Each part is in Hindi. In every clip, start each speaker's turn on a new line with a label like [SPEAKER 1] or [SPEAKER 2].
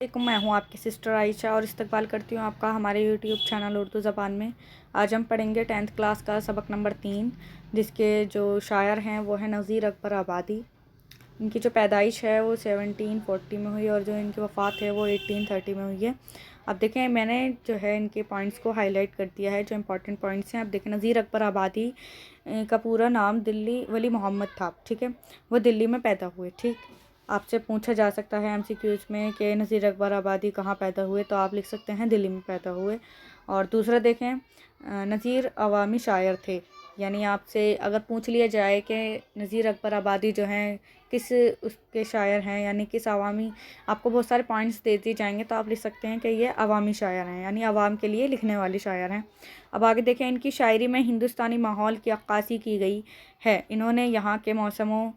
[SPEAKER 1] मैं हूँ आपकी सिस्टर आयशा और इस्तकबाल करती हूँ आपका हमारे यूट्यूब चैनल उर्दू ज़बान में। आज हम पढ़ेंगे 10th क्लास का सबक नंबर 3, जिसके जो शायर हैं वो है नज़ीर अकबर आबादी। इनकी जो पैदाइश है वो 1740 में हुई और जो इनकी वफ़ात है वो 1830 में हुई है। अब देखें, मैंने जो है इनके पॉइंट्स को हाईलाइट कर दिया है, जो इंपॉर्टेंट पॉइंट्स हैं। अब देखें, नज़ीर अकबर आबादी का पूरा नाम दिल्ली वली मोहम्मद था। ठीक है, वो दिल्ली में पैदा हुए। ठीक, आपसे पूछा जा सकता है एमसीक्यूज़ में कि नज़ीर अकबर आबादी कहाँ पैदा हुए, तो आप लिख सकते हैं दिल्ली में पैदा हुए। और दूसरा देखें, नज़ीर अवामी शायर थे, यानी आपसे अगर पूछ लिया जाए कि नज़ीर अकबर आबादी जो हैं किस उसके शायर हैं, यानी किस अवामी, आपको बहुत सारे पॉइंट्स दे दिए जाएंगे तो आप लिख सकते हैं कि ये अवामी शायर हैं, यानी अवाम के लिए लिखने वाले शायर हैं। अब आगे देखें, इनकी शायरी में हिंदुस्तानी माहौल की अक्कासी की गई है। इन्होंने यहाँ के मौसमों,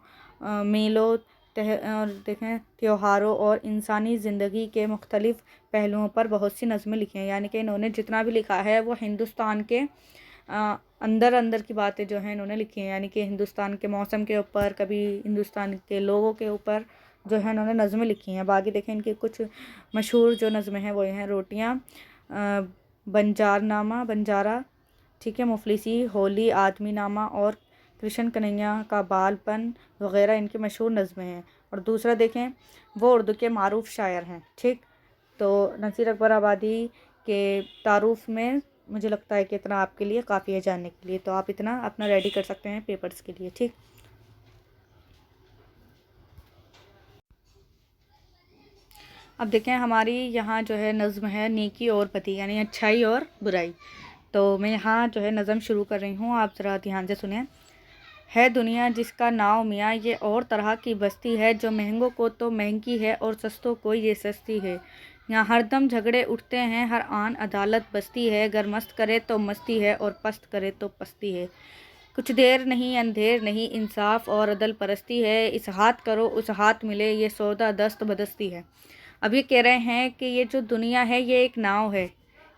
[SPEAKER 1] मेलों और देखें त्योहारों और इंसानी ज़िंदगी के मुख्तलिफ़ पहलुओं पर बहुत सी नज़में लिखी हैं, यानी कि इन्होंने जितना भी लिखा है वो हिंदुस्तान के अंदर अंदर की बातें जो हैं इन्होंने लिखी हैं, यानी कि हिंदुस्तान के मौसम के ऊपर, कभी हिंदुस्तान के लोगों के ऊपर जो है इन्होंने नज़में लिखी हैं। बाकी देखें, इनकी कुछ मशहूर जो नज़में हैं वो ये हैं रोटियाँ, बंजारनामा बंजारा, ठीक है, मुफलिसी, होली, आदमी नामा और कृष्ण कन्हैया का बालपन वगैरह इनकी मशहूर नज़में हैं। और दूसरा देखें, वो उर्दू के मारूफ शायर हैं। ठीक, तो नज़ीर अकबर आबादी के तारुफ में मुझे लगता है कि इतना आपके लिए काफ़ी है जानने के लिए, तो आप इतना अपना रेडी कर सकते हैं पेपर्स के लिए। ठीक, अब देखें, हमारी यहाँ जो है नज़्म है नेकी और बदी, यानी अच्छाई और बुराई। तो मैं यहाँ जो है नज़म शुरू कर रही हूँ, आप ज़रा ध्यान से सुनें। है दुनिया जिसका नाव मियाँ, ये और तरह की बस्ती है, जो महंगों को तो महंगी है और सस्तों को ये सस्ती है। यहाँ हरदम झगड़े उठते हैं, हर आन अदालत बस्ती है, गर मस्त करे तो मस्ती है और पस्त करे तो पस्ती है। कुछ देर नहीं अंधेर नहीं, इंसाफ और अदल परस्ती है, इस हाथ करो उस हाथ मिले, ये सौदा दस्त बदस्ती है। अब ये कह रहे हैं कि ये जो दुनिया है ये एक नाव है,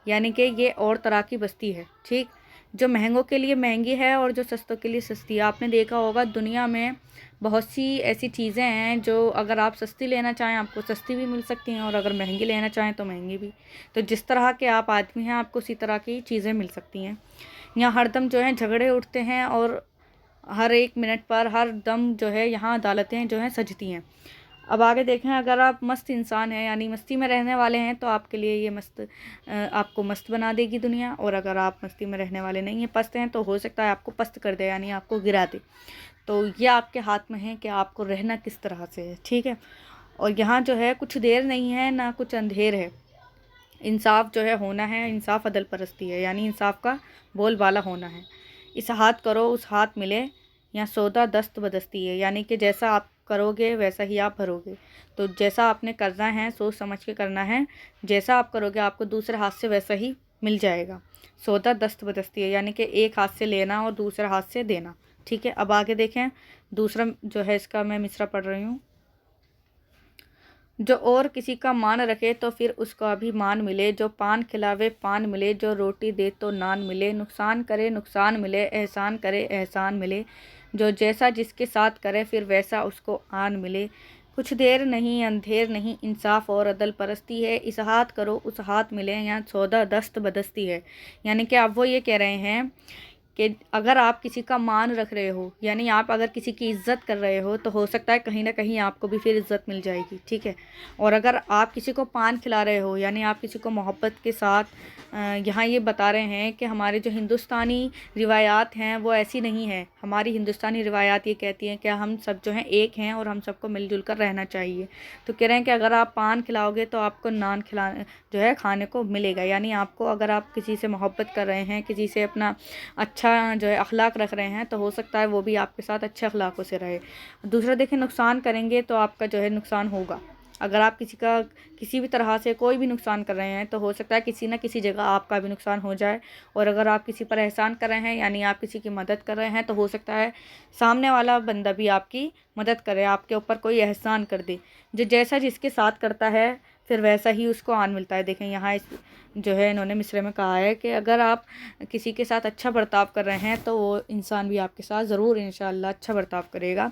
[SPEAKER 1] यानी कि ये और तरह की बस्ती है। ठीक, जो महंगों के लिए महंगी है और जो सस्तों के लिए सस्ती है। आपने देखा होगा दुनिया में बहुत सी ऐसी चीज़ें हैं जो अगर आप सस्ती लेना चाहें आपको सस्ती भी मिल सकती हैं, और अगर महंगी लेना चाहें तो महंगी भी। तो जिस तरह के आप आदमी हैं आपको उसी तरह की चीज़ें मिल सकती हैं। यहाँ हरदम जो है झगड़े उठते हैं और हर एक मिनट पर हर दम जो है यहाँ अदालतें जो हैं सजती हैं। अब आगे देखें, अगर आप मस्त इंसान हैं, यानी मस्ती में रहने वाले हैं, तो आपके लिए ये आपको मस्त बना देगी दुनिया। और अगर आप मस्ती में रहने वाले नहीं हैं, पस्त हैं, तो हो सकता है आपको पस्त कर दे, यानी आपको गिरा दे। तो ये आपके हाथ में है कि आपको रहना किस तरह से है। ठीक है, और यहाँ जो है कुछ देर नहीं है ना कुछ अंधेर है, इंसाफ जो है होना है, इंसाफ अदल परस्ती है, यानी इंसाफ का बोलबाला होना है। इस हाथ करो उस हाथ मिले, या सौदा दस्त बदस्ती है, यानी कि जैसा आप करोगे वैसा ही आप भरोगे। तो जैसा आपने करना है सोच समझ के करना है, जैसा आप करोगे आपको दूसरे हाथ से वैसा ही मिल जाएगा। सौदा दस्त बदस्ती है, यानी कि एक हाथ से लेना और दूसरे हाथ से देना। ठीक है, अब आगे देखें, दूसरा जो है इसका मैं मिसरा पढ़ रही हूँ। जो और किसी का मान रखे तो फिर उसका भी मान मिले, जो पान खिलावे पान मिले, जो रोटी दे तो नान मिले, नुकसान करे नुकसान मिले, एहसान करे एहसान मिले, जो जैसा जिसके साथ करे फिर वैसा उसको आन मिले। कुछ देर नहीं अंधेर नहीं, इंसाफ और अदल परस्ती है, इस हाथ करो उस हाथ मिले, यहाँ सौदा दस्त बदस्ती है। यानी कि अब वो ये कह रहे हैं कि अगर आप किसी का मान रख रहे हो, यानी आप अगर किसी की इज़्ज़त कर रहे हो, तो हो सकता है कहीं ना कहीं आपको भी फिर इज़्ज़त मिल जाएगी। ठीक है, और अगर आप किसी को पान खिला रहे हो, यानी आप किसी को मोहब्बत के साथ, यहाँ ये बता रहे हैं कि हमारे जो हिंदुस्तानी रिवायात हैं वो ऐसी नहीं है। हमारी हिंदुस्तानी रिवायात ये कहती हैं कि हम सब जो हैं एक हैं और हम सबको मिलजुल कर रहना चाहिए। तो कह रहे हैं कि अगर आप पान खिलाओगे तो आपको नान खिला जो है खाने को मिलेगा, यानी आपको अगर आप किसी से मोहब्बत कर रहे हैं, किसी से अपना अच्छा जो है अखलाक रख रहे हैं, तो हो सकता है वो भी आपके साथ अच्छे अखलाकों से रहे। दूसरा देखें, नुकसान करेंगे तो आपका जो है नुकसान होगा। अगर आप किसी का किसी भी तरह से कोई भी नुकसान कर रहे हैं तो हो सकता है किसी न किसी जगह आपका भी नुकसान हो जाए। और अगर आप किसी पर एहसान कर रहे हैं, यानी आप किसी की मदद कर रहे हैं, तो हो सकता है सामने वाला बंदा भी आपकी मदद करे, आपके ऊपर कोई एहसान कर दे। जो जैसा जिसके साथ करता है फिर वैसा ही उसको आन मिलता है। देखें यहाँ इस जो है इन्होंने मिसरे में कहा है कि अगर आप किसी के साथ अच्छा बर्ताव कर रहे हैं तो वो इंसान भी आपके साथ ज़रूर इंशाअल्लाह अच्छा बर्ताव करेगा।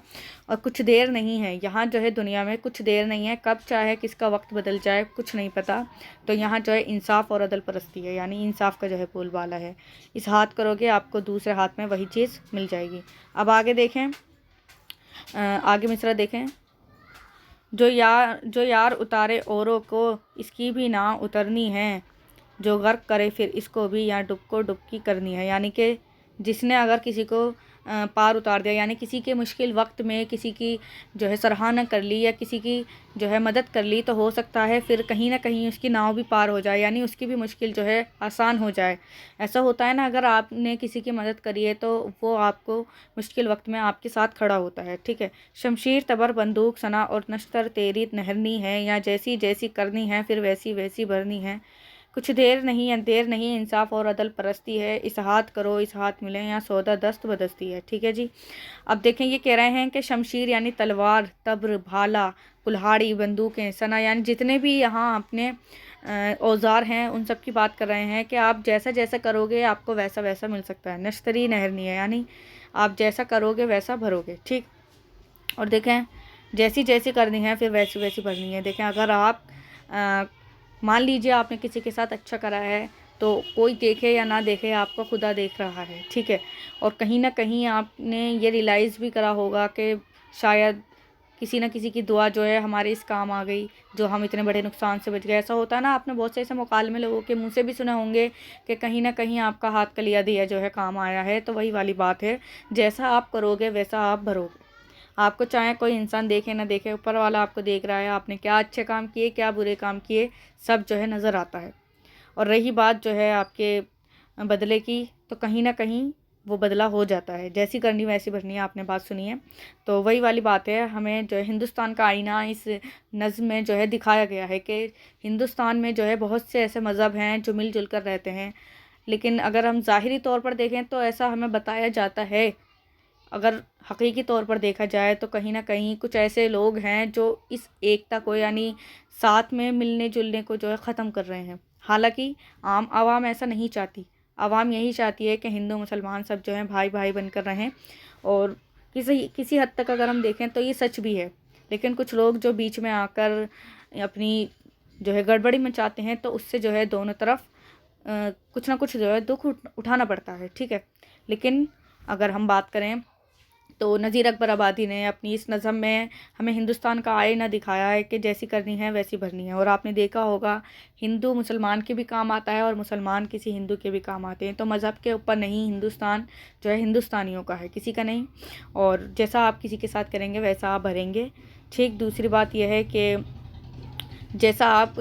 [SPEAKER 1] और कुछ देर नहीं है, यहाँ जो है दुनिया में कुछ देर नहीं है, कब चाहे किसका वक्त बदल जाए कुछ नहीं पता। तो यहाँ जो है इंसाफ और अदल परस्ती है, यानी इंसाफ का जो है बोलबाला है। इस हाथ करोगे आपको दूसरे हाथ में वही चीज़ मिल जाएगी। अब आगे देखें, आगे मिसरा देखें। जो यार उतारे औरों को इसकी भी ना उतरनी है, जो गर्क करे फिर इसको भी या डुबकी करनी है। यानी कि जिसने अगर किसी को पार उतार दिया, यानी किसी के मुश्किल वक्त में किसी की जो है सराहना कर ली या किसी की जो है मदद कर ली, तो हो सकता है फिर कहीं ना कहीं उसकी नाव भी पार हो जाए, यानी उसकी भी मुश्किल जो है आसान हो जाए। ऐसा होता है ना, अगर आपने किसी की मदद करी है तो वो आपको मुश्किल वक्त में आपके साथ खड़ा होता है। ठीक है। शमशीर तबर बंदूक सना और नश्तर तेरी नहरनी है, या जैसी जैसी करनी है फिर वैसी वैसी भरनी है। कुछ देर नहीं अंधेर नहीं, इंसाफ और अदल परस्ती है। इस हाथ करो इस हाथ मिले, या सौदा दस्त बदस्ती है। ठीक है जी। अब देखें, ये कह रहे हैं कि शमशीर यानी तलवार, तब्र, भाला, कुल्हाड़ी, बंदूकें, सना यानी जितने भी यहाँ अपने औजार हैं उन सब की बात कर रहे हैं कि आप जैसा जैसा करोगे आपको वैसा वैसा मिल सकता है। नश्तरी नहरनी है, यानी आप जैसा करोगे वैसा भरोगे। ठीक। और देखें, जैसी जैसी करनी है फिर वैसी वैसी भरनी है। देखें, अगर आप मान लीजिए आपने किसी के साथ अच्छा करा है, तो कोई देखे या ना देखे आपको खुदा देख रहा है। ठीक है। और कहीं ना कहीं आपने ये रियलाइज़ भी करा होगा कि शायद किसी न किसी की दुआ जो है हमारे इस काम आ गई, जो हम इतने बड़े नुकसान से बच गए। ऐसा होता है ना, आपने बहुत से ऐसे मुकालमे लोगों के मुंह से भी सुने होंगे कि कहीं ना कहीं आपका हाथ कलिया दिया जो है काम आया है। तो वही वाली बात है, जैसा आप करोगे वैसा आप भरोगे। आपको चाहे कोई इंसान देखे ना देखे, ऊपर वाला आपको देख रहा है, आपने क्या अच्छे काम किए क्या बुरे काम किए सब जो है नज़र आता है। और रही बात जो है आपके बदले की, तो कहीं ना कहीं वो बदला हो जाता है। जैसी करनी वैसी भरनी है, आपने बात सुनी है। तो वही वाली बात है, हमें जो है हिंदुस्तान का आईना इस नज़्म में जो है दिखाया गया है कि हिंदुस्तान में जो है बहुत से ऐसे मज़हब हैं जो मिलजुल कर रहते हैं। लेकिन अगर हम ज़ाहिरी तौर पर देखें तो ऐसा हमें बताया जाता है, अगर हकीकी तौर पर देखा जाए तो कहीं ना कहीं कुछ ऐसे लोग हैं जो इस एकता को यानी साथ में मिलने जुलने को जो है ख़त्म कर रहे हैं। हालांकि आम आवाम ऐसा नहीं चाहती। आवाम यही चाहती है कि हिंदू मुसलमान सब जो हैं भाई भाई बनकर रहें। और किसी किसी हद तक अगर हम देखें तो ये सच भी है। लेकिन कुछ लोग जो बीच में आकर अपनी जो है गड़बड़ी मचाते हैं, तो उससे जो है दोनों तरफ कुछ ना कुछ जो है दुख उठाना पड़ता है। ठीक है। लेकिन अगर हम बात करें तो नज़ीर अकबर आबादी ने अपनी इस नज़म में हमें हिंदुस्तान का आईना दिखाया है कि जैसी करनी है वैसी भरनी है। और आपने देखा होगा, हिंदू मुसलमान के भी काम आता है और मुसलमान किसी हिंदू के भी काम आते हैं। तो मज़हब के ऊपर नहीं, हिंदुस्तान जो है हिंदुस्तानियों का है, किसी का नहीं। और जैसा आप किसी के साथ करेंगे वैसा आप भरेंगे। ठीक। दूसरी बात यह है कि जैसा आप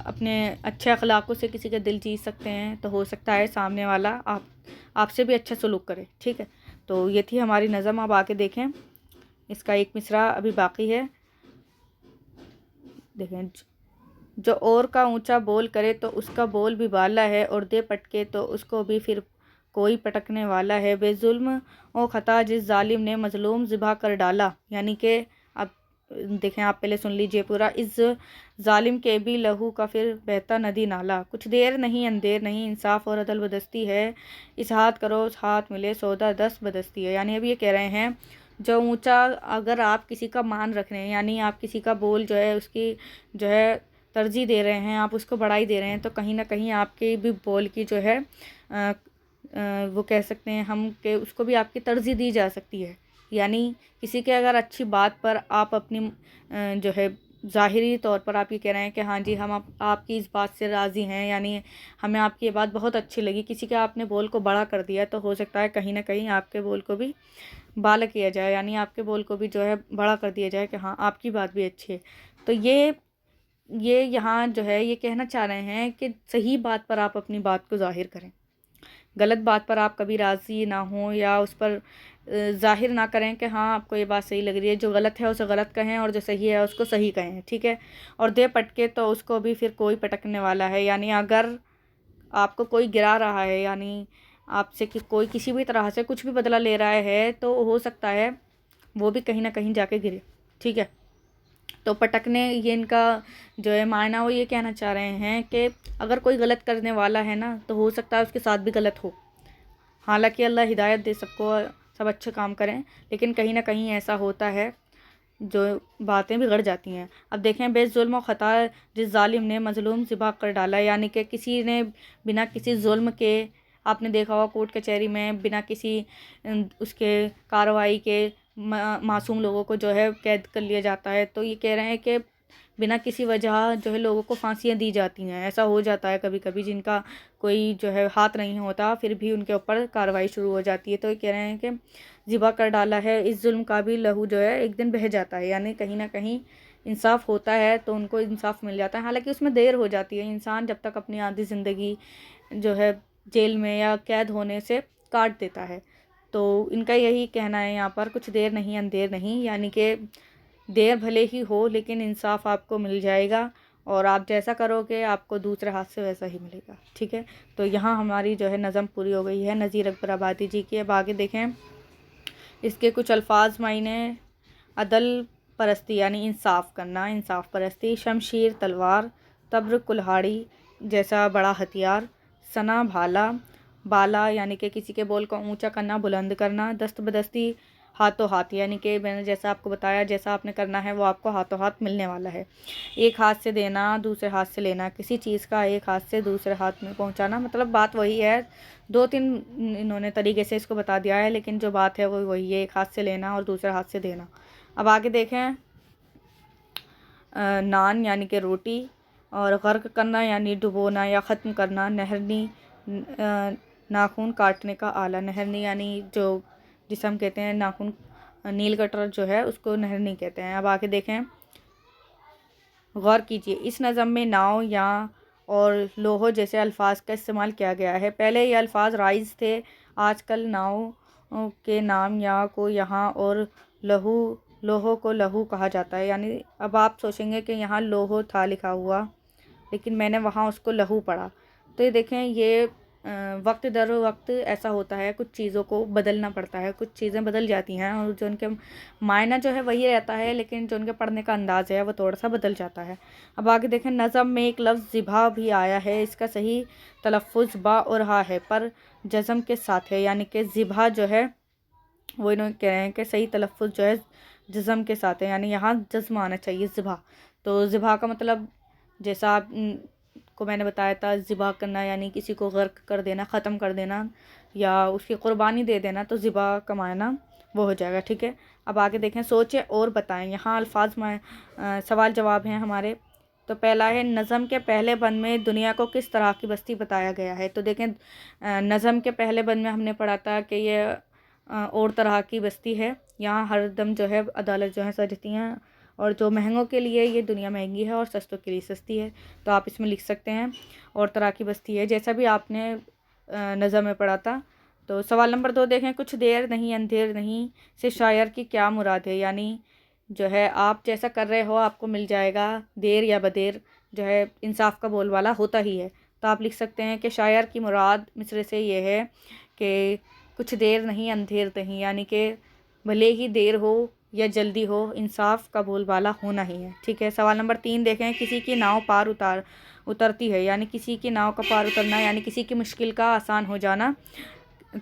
[SPEAKER 1] अपने अच्छे अखलाक़ों से किसी का दिल जीत सकते हैं, तो हो सकता है सामने वाला आपसे भी अच्छा सलूक करे। ठीक है। तो ये थी हमारी नज़म। अब आके देखें, इसका एक मिसरा अभी बाकी है। देखें, जो और का ऊंचा बोल करे तो उसका बोल भी बाला है, और दे पटके तो उसको भी फिर कोई पटकने वाला है। बेजुल्म ओ खता जिस जालिम ने मजलूम ज़िबा कर डाला। यानी कि अब देखें, आप पहले सुन लीजिए पूरा। इस जालिम के भी लहू का फिर बहता नदी नाला। कुछ देर नहीं अंधेर नहीं, इंसाफ और अदल बदस्ती है। इस हाथ करो उस हाथ मिले, सौदा दस्त बदस्ती है। यानी अब ये कह रहे हैं, जो ऊंचा अगर आप किसी का मान रख रहे हैं, यानी आप किसी का बोल जो है उसकी जो है तरजीह दे रहे हैं, आप उसको बढ़ाई दे रहे हैं, तो कहीं ना कहीं आपके भी बोल की जो है वो कह सकते हैं हम कि उसको भी आपकी तरजीह दी जा सकती है। यानी किसी के अगर अच्छी बात पर आप अपनी जो है ज़ाहिरी तौर पर आप ये कह रहे हैं कि हाँ जी हम आपकी इस बात से राज़ी हैं, यानी हमें आपकी ये बात बहुत अच्छी लगी, किसी के आपने बोल को बड़ा कर दिया, तो हो सकता है कहीं ना कहीं आपके बोल को भी बाला किया जाए, यानी आपके बोल को भी जो है बड़ा कर दिया जाए कि हाँ आपकी बात भी अच्छी है। तो ये यहाँ जो है ये कहना चाह रहे हैं कि सही बात पर आप अपनी बात को ज़ाहिर करें, गलत बात पर आप कभी राज़ी ना हों या उस पर ज़ाहिर ना करें कि हाँ आपको ये बात सही लग रही है। जो गलत है उसे गलत कहें और जो सही है उसको सही कहें। ठीक है। और दे पटके तो उसको भी फिर कोई पटकने वाला है। यानी अगर आपको कोई गिरा रहा है, यानी आपसे कि कोई किसी भी तरह से कुछ भी बदला ले रहा है, तो हो सकता है वो भी कहीं ना कहीं जाके गिरे। ठीक है। तो पटकने, ये इनका जो है मायना वो ये कहना चाह रहे हैं कि अगर कोई गलत करने वाला है ना, तो हो सकता है उसके साथ भी गलत हो। हालांकि अल्लाह हिदायत दे सबको, सब अच्छे काम करें, लेकिन कहीं ना कहीं ऐसा होता है जो बातें बिगड़ जाती हैं। अब देखें, बेजुल्म और ख़ता जिस जालिम ने मज़लूम ज़िबा कर डाला, यानी कि किसी ने बिना किसी जुल्म के, आपने देखा होगा कोर्ट कचहरी में बिना किसी उसके कार्रवाई के मासूम लोगों को जो है कैद कर लिया जाता है। तो ये कह रहे हैं कि बिना किसी वजह जो है लोगों को फांसियाँ दी जाती हैं। ऐसा हो जाता है कभी कभी, जिनका कोई जो है हाथ नहीं होता, फिर भी उनके ऊपर कार्रवाई शुरू हो जाती है। तो ये कह रहे हैं कि ज़िबा कर डाला है, इस जुल्म का भी लहू जो है एक दिन बह जाता है, यानी कहीं ना कहीं इंसाफ होता है तो उनको इंसाफ मिल जाता है। हालांकि उसमें देर हो जाती है, इंसान जब तक अपनी आधी ज़िंदगी जो है जेल में या कैद होने से काट देता है। तो इनका यही कहना है यहाँ पर, कुछ देर नहीं अंधेर नहीं, यानी कि देर भले ही हो लेकिन इंसाफ आपको मिल जाएगा, और आप जैसा करोगे आपको दूसरे हाथ से वैसा ही मिलेगा। ठीक है, तो यहाँ हमारी जो है नज़म पूरी हो गई है नज़ीर अकबर आबादी जी की। अब आगे देखें इसके कुछ अल्फाज मायने। अदल परस्ती यानी इंसाफ करना, इंसाफ परस्ती। शमशीर तलवार, तब्र कुल्हाड़ी जैसा बड़ा हथियार। सना भाला, बाला यानी कि किसी के बोल को ऊंचा करना, बुलंद करना। दस्त बदस्ती, हाथों हाथ, यानी कि मैंने जैसा आपको बताया, जैसा आपने करना है वो आपको हाथों हाथ मिलने वाला है। एक हाथ से देना, दूसरे हाथ से लेना, किसी चीज़ का एक हाथ से दूसरे हाथ में पहुंचाना, मतलब बात वही है। दो तीन इन्होंने तरीके से इसको बता दिया है, लेकिन जो बात है वो वही है, एक हाथ से लेना और दूसरे हाथ से देना। अब आगे देखें, नान यानी कि रोटी, और गर्क करना यानी डुबोना या ख़त्म करना। नहरनी, नाखून काटने का आला। नहरनी यानी जो जिसे हम कहते हैं नाखून, नील कटर जो है उसको नहरनी कहते हैं। अब आगे देखें, गौर कीजिए, इस नज़म में नाव या और लोहो जैसे अल्फाज का इस्तेमाल किया गया है। पहले ये अल्फाज राइज थे, आजकल नाव के नाम या को यहाँ और लोहो को लहू कहा जाता है। यानी अब आप सोचेंगे कि यहाँ लोहो था लिखा हुआ, लेकिन मैंने वहाँ उसको लहू पढ़ा। तो ये देखें, ये वक्त दर वक्त ऐसा होता है, कुछ चीज़ों को बदलना पड़ता है, कुछ चीज़ें बदल जाती हैं, और जो उनके मायना जो है वही रहता है, लेकिन जो उनके पढ़ने का अंदाज़ है वो थोड़ा सा बदल जाता है। अब आगे देखें, नज़म में एक लफ्ज़ ज़िबा भी आया है, इसका सही तलफ़ुज़ बा और हा है, पर जज़म के साथ है। यानी कि ज़िबा जो है वो इन्होंने कह रहे हैं कि सही तलफ़ुज़ जो है जज़म के साथ है, यानी यहाँ जज़्म आना चाहिए ज़िबा। तो ज़िबा का मतलब जैसा आप को मैंने बताया था, ज़िबा करना यानी किसी को गर्क कर देना, ख़त्म कर देना या उसकी क़ुरबानी दे देना, तो ज़िबा का मायना वो हो जाएगा। ठीक है, अब आगे देखें, सोचें और बताएं। यहाँ अल्फाज में सवाल जवाब हैं हमारे। तो पहला है, नज़म के पहले बंद में दुनिया को किस तरह की बस्ती बताया गया है। तो देखें, नज़म के पहले बंद में हमने पढ़ा था कि ये और तरह की बस्ती है, यहाँ हर दम जो है अदालत जो है सजती हैं, और जो महंगों के लिए ये दुनिया महंगी है और सस्तों के लिए सस्ती है। तो आप इसमें लिख सकते हैं और तरह की बस्ती है, जैसा भी आपने नज़म में पढ़ा था। तो सवाल नंबर 2 देखें, कुछ देर नहीं अंधेर नहीं से शायर की क्या मुराद है। यानी जो है आप जैसा कर रहे हो आपको मिल जाएगा, देर या बदेर जो है इंसाफ का बोलबाला होता ही है। तो आप लिख सकते हैं कि शायर की मुराद मिसरे से ये है कि कुछ देर नहीं अंधेर नहीं, यानी कि भले ही देर हो या जल्दी हो, इंसाफ का बोलबाला होना ही है। ठीक है, सवाल नंबर 3 देखें, किसी की नाव पार उतरती है। यानी किसी की नाव का पार उतरना, यानी किसी की मुश्किल का आसान हो जाना।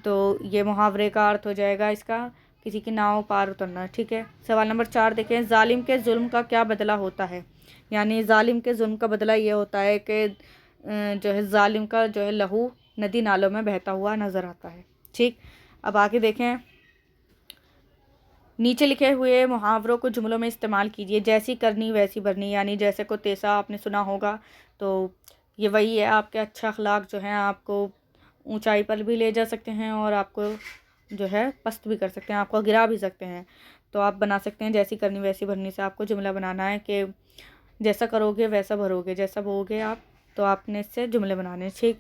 [SPEAKER 1] तो ये मुहावरे का अर्थ हो जाएगा इसका, किसी की नाव पार उतरना। ठीक है, सवाल नंबर 4 देखें, जालिम के जुल्म का क्या बदला होता है। यानी जालिम के जुल्म का बदला ये होता है कि जो है जालिम का जो है लहू नदी नालों में बहता हुआ नज़र आता है। ठीक, अब आगे देखें, नीचे लिखे हुए मुहावरों को जुमलों में इस्तेमाल कीजिए। जैसी करनी वैसी भरनी, यानी जैसे को तैसा आपने सुना होगा, तो ये वही है, आपके अच्छा अखलाक जो हैं आपको ऊंचाई पर भी ले जा सकते हैं और आपको जो है पस्त भी कर सकते हैं, आपको गिरा भी सकते हैं। तो आप बना सकते हैं, जैसी करनी वैसी भरनी से आपको जुमला बनाना है कि जैसा करोगे वैसा भरोगे, जैसा बोगे आप, तो आपने इससे जुमले बनाने। ठीक,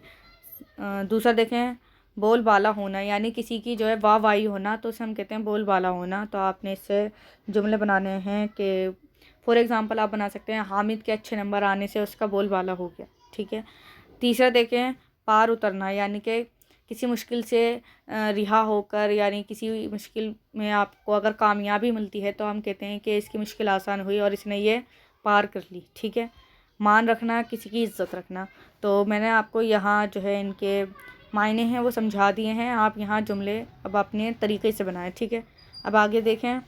[SPEAKER 1] दूसरा देखें, बोलबाला होना, यानी किसी की जो है वाहवाही होना, तो उसे हम कहते हैं बोलबाला होना। तो आपने इससे जुमले बनाने हैं कि फॉर एग्ज़ाम्पल आप बना सकते हैं, हामिद के अच्छे नंबर आने से उसका बोलबाला हो गया। ठीक है, तीसरा देखें, पार उतरना, यानी कि किसी मुश्किल से रिहा होकर, यानी किसी मुश्किल में आपको अगर कामयाबी मिलती है तो हम कहते हैं कि इसकी मुश्किल आसान हुई और इसने ये पार कर ली। ठीक है, मान रखना, किसी की इज़्ज़त रखना। तो मैंने आपको यहाँ जो है इनके मायने हैं वो समझा दिए हैं। आप यहाँ जुमले अब अपने तरीके से बनाएं। ठीक है, अब आगे देखें।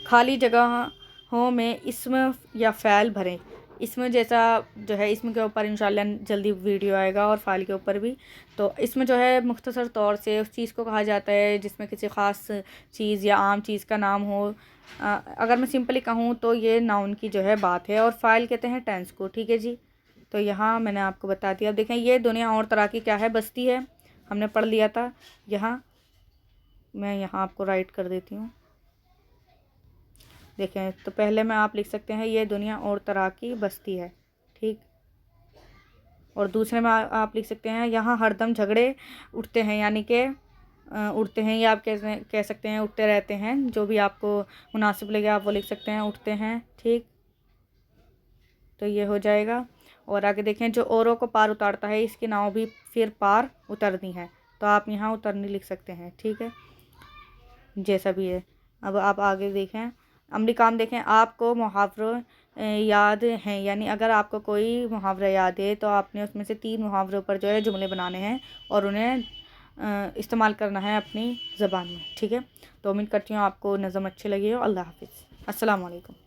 [SPEAKER 1] खाली जगहों में इस्म या फ़ैल भरें। इसमें जैसा जो है, इसमें के ऊपर इंशाल्लाह जल्दी वीडियो आएगा और फ़ाइल के ऊपर भी। तो इसमें जो है मुख्तसर तौर से उस चीज़ को कहा जाता है जिसमें किसी ख़ास चीज़ या आम चीज़ का नाम हो। अगर मैं सिंपली कहूँ तो ये नाउन की जो है बात है, और फ़ाइल कहते हैं टेंस को। ठीक है जी, तो यहाँ मैंने आपको बता दिया। अब देखें, ये दुनिया और तरह की क्या है, बस्ती है, हमने पढ़ लिया था। यहाँ मैं यहाँ आपको राइट कर देती हूँ। देखें, तो पहले में आप लिख सकते हैं ये दुनिया और तरह की बस्ती है। ठीक, और दूसरे में आप लिख सकते हैं यहाँ हरदम झगड़े उठते हैं, यानी कि उठते हैं, या आप कह सकते हैं उठते रहते हैं। जो भी आपको मुनासिब लगे आप वो लिख सकते हैं, उठते हैं। ठीक, तो ये हो जाएगा। और आगे देखें, जो औरों को पार उतारता है इसकी नाव भी फिर पार उतरनी है। तो आप यहाँ उतरनी लिख सकते हैं। ठीक है, जैसा भी है। अब आप आगे देखें, अमली काम देखें। आपको मुहावरे याद हैं, यानी अगर आपको कोई मुहावरा याद है तो आपने उसमें से 3 मुहावरों पर जो है जुमले बनाने हैं और उन्हें इस्तेमाल करना है अपनी ज़बान में। ठीक है, तो उम्मीद करती हूँ आपको नज़म अच्छी लगी हो। अल्लाह हाफ़िज़, अस्सलाम वालेकुम।